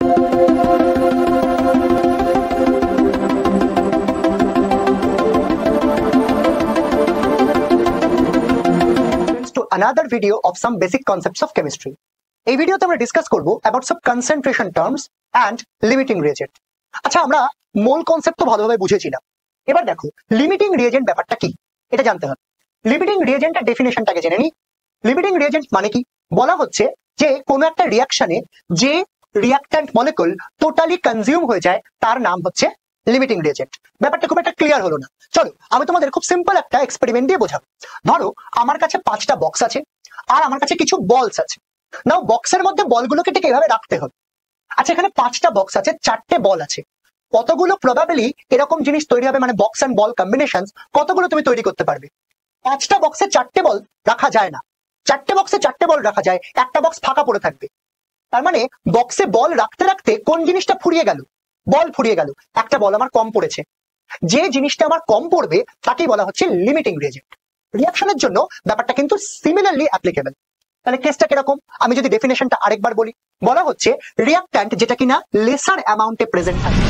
To another video of some basic concepts of chemistry. এই ভিডিওতে আমরা ডিসকাস করব about some concentration terms and limiting reagent. আচ্ছা, আমরা মোল কনসেপ্ট তো ভালোভাবে বুঝেছিলাম। এবার দেখো লিমিটিং রিএজেন্ট ব্যাপারটা কি এটা জানতে হবে। লিমিটিং রিএজেন্টের ডেফিনেশনটাকে জেনে নিই। লিমিটিং রিএজেন্ট মানে কি? বলা হচ্ছে যে কোনো একটা রিঅ্যাকশনে যে রিঅ্যাক্ট্যান্ট মলিকুল টোটালি কনজিউম হয়ে যায় তার নাম হচ্ছে লিমিটিং রিএজেন্ট। ব্যাপারটা খুব একটা ক্লিয়ার হলো না। চলো আমি তোমাদের খুব সিম্পল একটা এক্সপেরিমেন্ট দিয়ে বোঝাবো। ধরো আমার কাছে 5টা বক্স আছে আর আমার কাছে কিছু বলস আছে। নাও বক্সের মধ্যে বলগুলোকে ঠিক এভাবে রাখতে হবে। আচ্ছা, এখানে 5টা বক্স আছে, 4টে বল আছে। কতগুলো প্রবাবিলি এরকম জিনিস তৈরি হবে, মানে বক্স এন্ড বল কম্বিনেশন কতগুলো তুমি তৈরি করতে পারবে? 5টা বক্সে 4টে বল রাখা যায় না। 4টে বক্সে 4টে বল রাখা যায়, একটা বক্স ফাঁকা পড়ে থাকবে। তার মানে বক্সে বল রাখতে রাখতে কোন জিনিসটা ফুরিয়ে গেল? বল ফুরিয়ে গেল, একটা বল আমার কম পড়েছে। যে জিনিসটা আমার কম পড়বে তাকেই বলা হচ্ছে লিমিটিং রিএজেন্ট। রিঅ্যাকশনের জন্য ব্যাপারটা কিন্তু সিমিলারলি অ্যাপ্লিকেবল। তাহলে কেসটা কিরকম? আমি যদি ডেফিনেশনটা আরেকবার বলি, বলা হচ্ছে রিঅ্যাক্ট্যান্ট যেটা কিনা লেসার অ্যামাউন্টে প্রেজেন্ট থাকে।